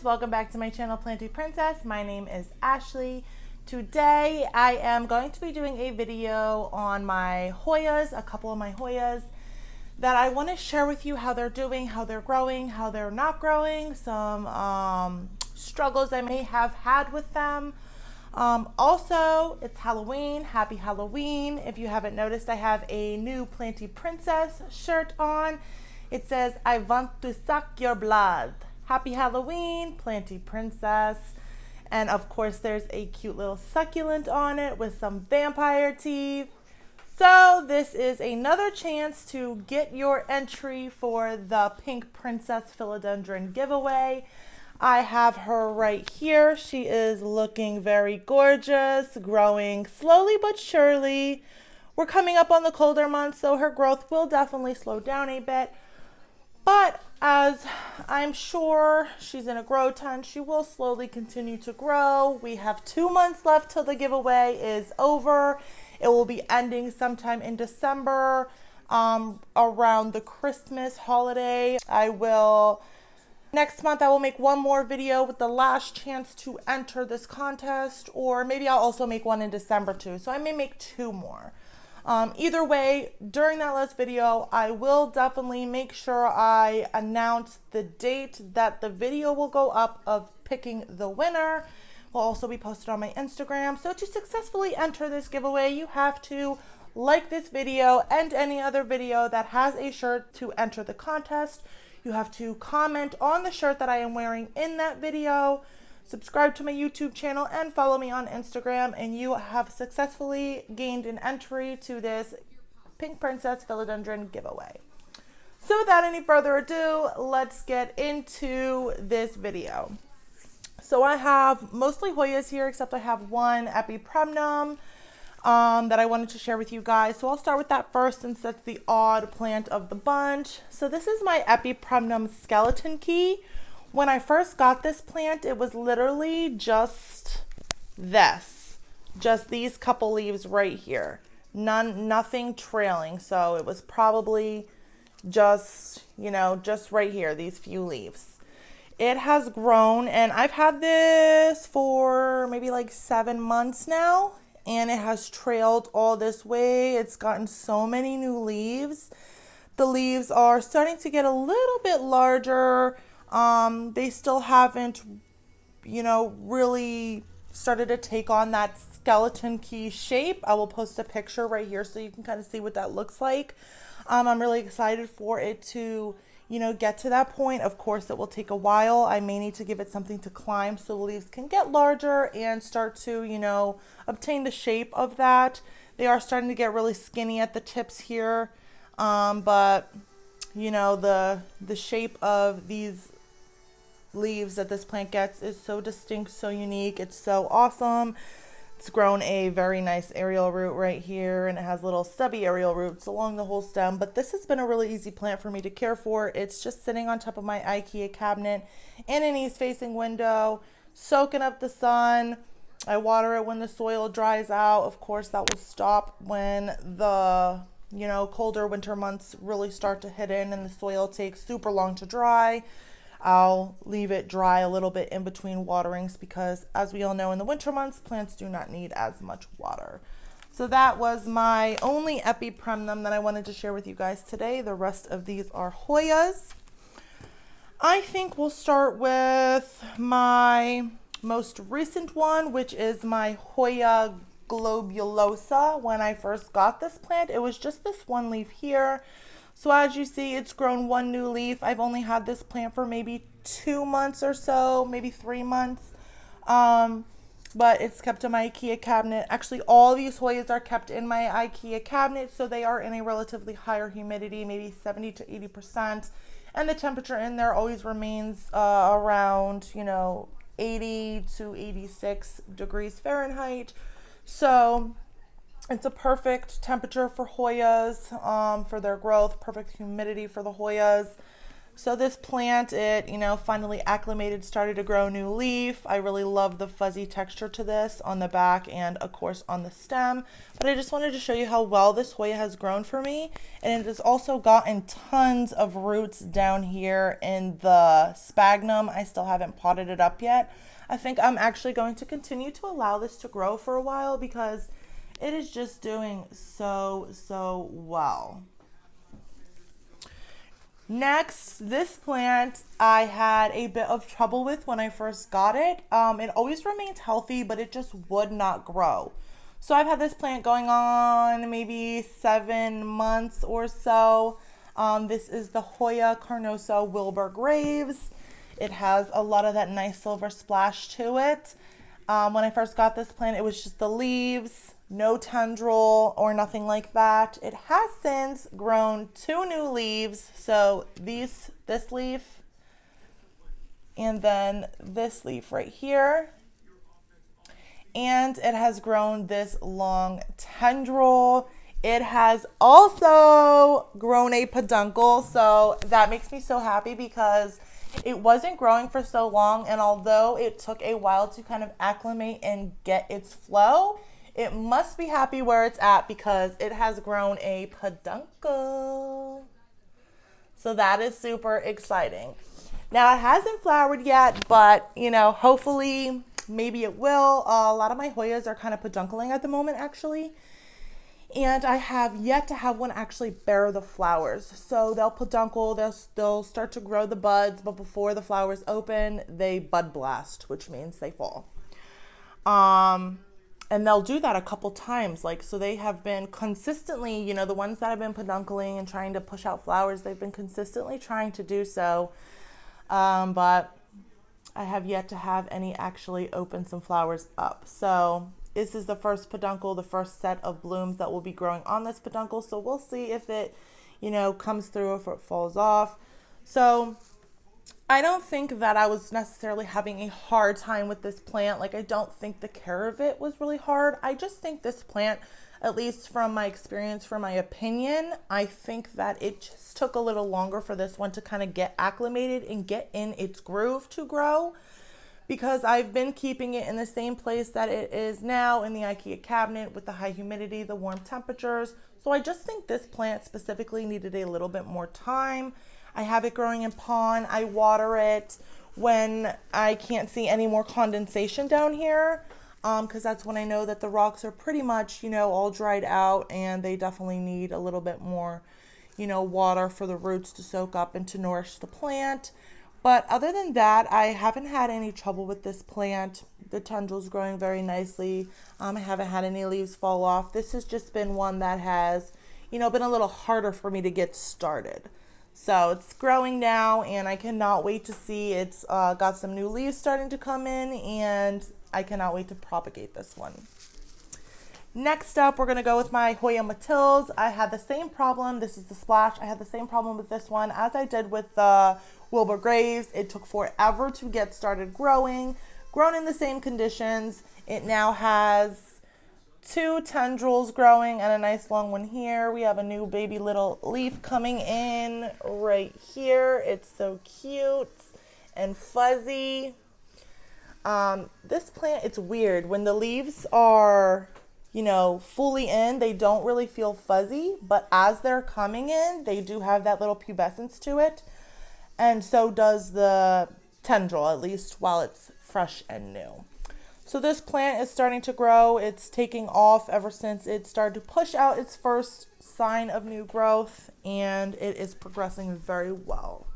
welcome back to my channel, Pink Princess. My name is Ashley. Today I am going to be doing a video on my Hoyas, a couple of my Hoyas that I want to share with you how they're doing, how they're growing, how they're not growing, some struggles I may have had with them. Also, it's Halloween. Happy Halloween. If you haven't noticed, I have a new Pink Princess shirt on. It says, "I want to suck your blood." Happy Halloween, Pink Princess. And of course, there's a cute little succulent on it with some vampire teeth. So this is another chance to get your entry for the Pink Princess Philodendron Giveaway. I have her right here. She is looking very gorgeous, growing slowly but surely. We're coming up on the colder months, so her growth will definitely slow down a bit. But as I'm sure she's in a grow tent, she will slowly continue to grow. We have 2 months left till the giveaway is over. It will be ending sometime in December, around the Christmas holiday. Next month I will make one more video with the last chance to enter this contest, or maybe I'll also make one in December too. So I may make 2 more. Either way, during that last video, I will definitely make sure I announce the date that the video will go up of picking the winner. Will also be posted on my Instagram. So to successfully enter this giveaway, you have to like this video and any other video that has a shirt to enter the contest. You have to comment on the shirt that I am wearing in that video, subscribe to my YouTube channel, and follow me on Instagram, and you have successfully gained an entry to this Pink Princess Philodendron Giveaway. So without any further ado, let's get into this video. So I have mostly Hoyas here, except I have one Epipremnum that I wanted to share with you guys. So I'll start with that first, since that's the odd plant of the bunch. So this is my Epipremnum Skeleton Key. When I first got this plant, it was literally just these couple leaves right here. Nothing trailing. So it was probably just right here, these few leaves. It has grown, and I've had this for maybe like 7 months now, and it has trailed all this way. It's gotten so many new leaves. The leaves are starting to get a little bit larger. They still haven't, really started to take on that skeleton key shape. I will post a picture right here so you can kind of see what that looks like. I'm really excited for it to, get to that point. Of course, it will take a while. I may need to give it something to climb so the leaves can get larger and start to, obtain the shape of that. They are starting to get really skinny at the tips here. But, the shape of these leaves that this plant gets is so distinct, so unique. It's so awesome. It's grown a very nice aerial root right here, and it has little stubby aerial roots along the whole stem. But this has been a really easy plant for me to care for. It's just sitting on top of my IKEA cabinet in an east-facing window, soaking up the sun. I water it when the soil dries out. Of course, that will stop when the colder winter months really start to hit in and the soil takes super long to dry. I'll leave it dry a little bit in between waterings because, as we all know, in the winter months, plants do not need as much water. So that was my only Epipremnum that I wanted to share with you guys today. The rest of these are Hoyas. I think we'll start with my most recent one, which is my Hoya Globulosa. When I first got this plant, it was just this one leaf here. So as you see, it's grown one new leaf. I've only had this plant for maybe 2 months or so, maybe 3 months. But it's kept in my IKEA cabinet. Actually, all these Hoyas are kept in my IKEA cabinet, so they are in a relatively higher humidity, maybe 70 to 80%. And the temperature in there always remains around, 80 to 86 degrees Fahrenheit. So it's a perfect temperature for Hoyas, for their growth, perfect humidity for the Hoyas. So this plant, it, finally acclimated, started to grow a new leaf. I really love the fuzzy texture to this on the back and of course on the stem. But I just wanted to show you how well this Hoya has grown for me. And it has also gotten tons of roots down here in the sphagnum. I still haven't potted it up yet. I think I'm actually going to continue to allow this to grow for a while because it is just doing so well. Next, this plant I had a bit of trouble with when I first got it. It always remained healthy, but it just would not grow. So I've had this plant going on maybe 7 months or so. This is the Hoya Carnosa Wilbur Graves. It has a lot of that nice silver splash to it. When I first got this plant, it was just the leaves, no tendril or nothing like that. It has since grown 2 new leaves. So this leaf and then this leaf right here. And it has grown this long tendril. It has also grown a peduncle. So that makes me so happy because it wasn't growing for so long, and although it took a while to kind of acclimate and get its flow, it must be happy where it's at because it has grown a peduncle. So that is super exciting. Now it hasn't flowered yet, but hopefully maybe it will. A lot of my Hoyas are kind of peduncling at the moment actually. And I have yet to have one actually bear the flowers. So they'll peduncle, they'll start to grow the buds, but before the flowers open, they bud blast, which means they fall. And they'll do that a couple times. So they have been consistently, the ones that have been peduncling and trying to push out flowers, they've been consistently trying to do so. But I have yet to have any actually open some flowers up. So this is the first peduncle, the first set of blooms that will be growing on this peduncle. So we'll see if it, comes through, if it falls off. So I don't think that I was necessarily having a hard time with this plant. I don't think the care of it was really hard. I just think this plant, at least from my experience, from my opinion, I think that it just took a little longer for this one to kind of get acclimated and get in its groove to grow. Because I've been keeping it in the same place that it is now in the IKEA cabinet with the high humidity, the warm temperatures. So I just think this plant specifically needed a little bit more time. I have it growing in pond. I water it when I can't see any more condensation down here, because that's when I know that the rocks are pretty much, all dried out and they definitely need a little bit more, water for the roots to soak up and to nourish the plant. But other than that, I haven't had any trouble with this plant. The tendrils growing very nicely. I haven't had any leaves fall off. This has just been one that has, been a little harder for me to get started. So it's growing now and I cannot wait to see it's got some new leaves starting to come in, and I cannot wait to propagate this one. Next up, we're going to go with my Hoya matilds. I had the same problem. This is the splash. I had the same problem with this one as I did with the Wilbur Graves. It took forever to get started growing. Grown in the same conditions. It now has 2 tendrils growing and a nice long one here. We have a new baby little leaf coming in right here. It's so cute and fuzzy. This plant, it's weird. When the leaves are fully in, they don't really feel fuzzy, but as they're coming in, they do have that little pubescence to it. And so does the tendril, at least while it's fresh and new. So this plant is starting to grow. It's taking off ever since it started to push out its first sign of new growth, and it is progressing very well.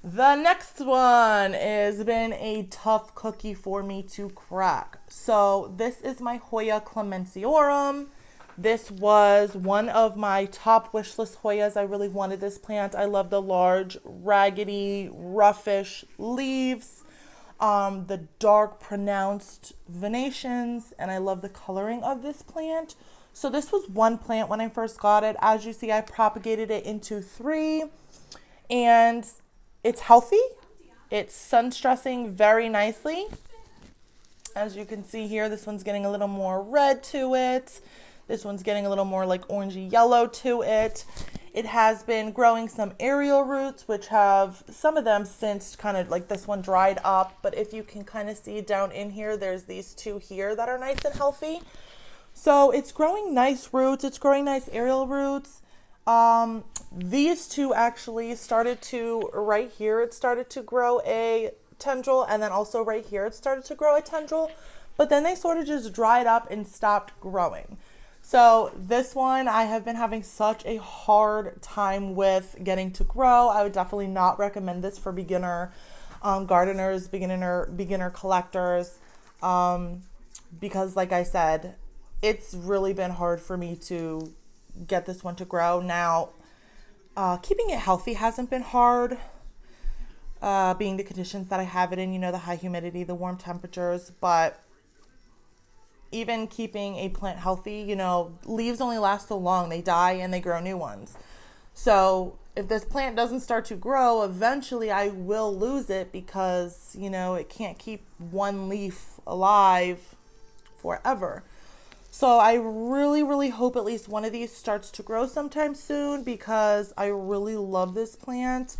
The next one has been a tough cookie for me to crack. So this is my Hoya Clemenciorum. This was one of my top wish list Hoyas. I really wanted this plant. I love the large, raggedy, roughish leaves, the dark, pronounced venations, and I love the coloring of this plant. So this was one plant when I first got it. As you see, I propagated it into 3, and it's healthy. It's sun stressing very nicely. As you can see here, this one's getting a little more red to it. This one's getting a little more like orangey yellow to it. It has been growing some aerial roots, which have some of them since kind of like this one dried up. But if you can kind of see down in here, there's these two here that are nice and healthy. So it's growing nice roots. It's growing nice aerial roots. These two actually started to, right here, it started to grow a tendril, and then also right here it started to grow a tendril, but then they sort of just dried up and stopped growing. So this one I have been having such a hard time with getting to grow. I would definitely not recommend this for beginner gardeners, beginner collectors, because like I said, it's really been hard for me to get this one to grow. Now, keeping it healthy hasn't been hard, being the conditions that I have it in, you know, the high humidity, the warm temperatures, but even keeping a plant healthy, you know, leaves only last so long. They die and they grow new ones. So if this plant doesn't start to grow, eventually I will lose it because, you know, it can't keep one leaf alive forever. So I really, really hope at least one of these starts to grow sometime soon because I really love this plant.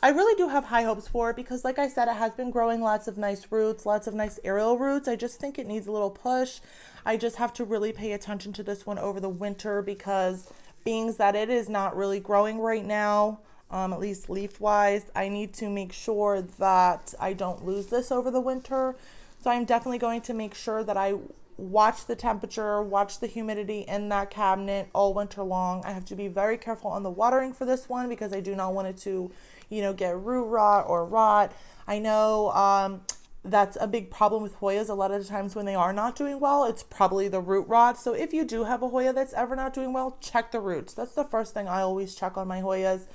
I really do have high hopes for it because, like I said, it has been growing lots of nice roots, lots of nice aerial roots. I just think it needs a little push. I just have to really pay attention to this one over the winter because being that it is not really growing right now, at least leaf-wise, I need to make sure that I don't lose this over the winter. So I'm definitely going to make sure that I watch the temperature, watch the humidity in that cabinet all winter long. I have to be very careful on the watering for this one because I do not want it to, you know, get root rot or rot. I know that's a big problem with Hoyas. A lot of the times when they are not doing well, it's probably the root rot. So if you do have a Hoya that's ever not doing well, check the roots. That's the first thing I always check on my Hoyas,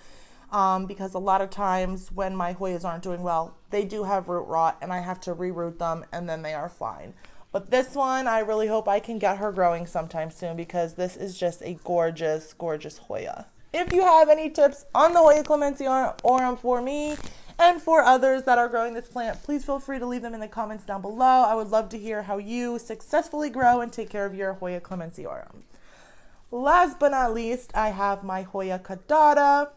because a lot of times when my Hoyas aren't doing well, they do have root rot and I have to reroot them and then they are fine. But this one, I really hope I can get her growing sometime soon because this is just a gorgeous, gorgeous Hoya. If you have any tips on the Hoya Clemenciorum for me and for others that are growing this plant, please feel free to leave them in the comments down below. I would love to hear how you successfully grow and take care of your Hoya Clemenciorum. Last but not least, I have my Hoyakadada.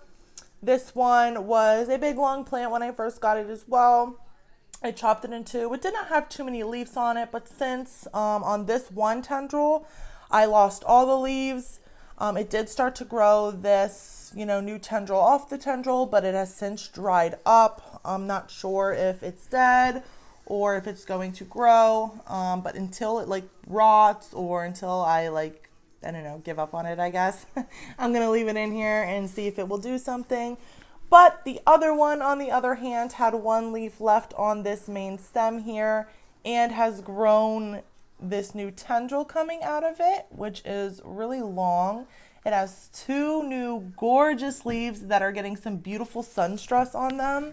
This one was a big long plant when I first got it as well. I chopped it in two. It didn't have too many leaves on it, but since on this one tendril, I lost all the leaves. It did start to grow this, you know, new tendril off the tendril, but it has since dried up. I'm not sure if it's dead or if it's going to grow, but until it like rots or until I like, I don't know, give up on it, I guess. I'm going to leave it in here and see if it will do something. But the other one, on the other hand, had one leaf left on this main stem here and has grown this new tendril coming out of it, which is really long. It has two new gorgeous leaves that are getting some beautiful sun stress on them.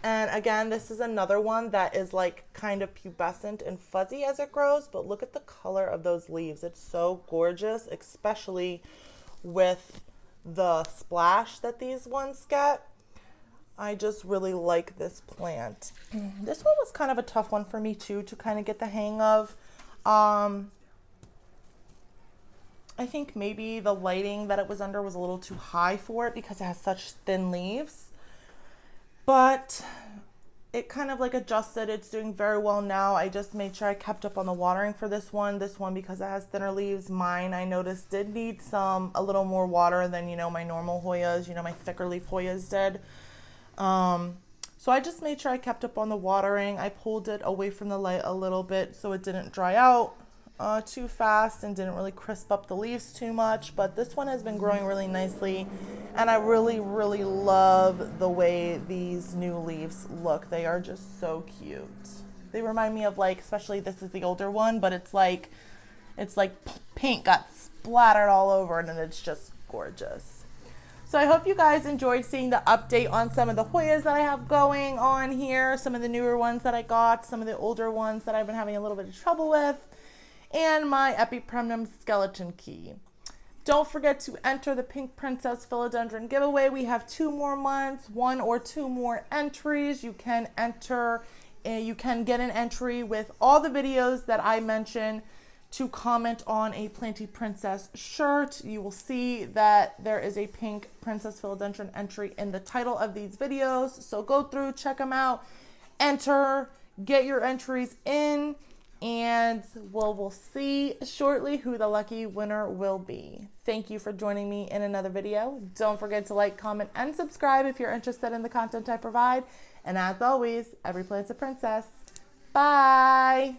And again, this is another one that is like kind of pubescent and fuzzy as it grows, but look at the color of those leaves. It's so gorgeous, especially with the splash that these ones get. I just really like this plant. This one was kind of a tough one for me too to kind of get the hang of. I think maybe the lighting that it was under was a little too high for it because it has such thin leaves, but it kind of like adjusted. It's doing very well now. I just made sure I kept up on the watering for this one. This one, because it has thinner leaves, mine I noticed did need a little more water than, you know, my normal Hoyas, you know, my thicker leaf Hoyas did. So I just made sure I kept up on the watering. I pulled it away from the light a little bit so it didn't dry out too fast and didn't really crisp up the leaves too much. But this one has been growing really nicely, and I really, really love the way these new leaves look. They are just so cute. They remind me of, like, especially this is the older one, but it's like paint got splattered all over it, and it's just gorgeous. So I hope you guys enjoyed seeing the update on some of the Hoyas that I have going on here, some of the newer ones that I got, some of the older ones that I've been having a little bit of trouble with, and my Epipremnum Skeleton Key. Don't forget to enter the Pink Princess Philodendron Giveaway. We have 2 more months, 1 or 2 more entries. You can enter, you can get an entry with all the videos that I mentioned to comment on a Planty Princess shirt. You will see that there is a Pink Princess Philodendron entry in the title of these videos. So go through, check them out, enter, get your entries in, and we'll see shortly who the lucky winner will be. Thank you for joining me in another video. Don't forget to like, comment, and subscribe if you're interested in the content I provide. And as always, every plant's a princess. Bye.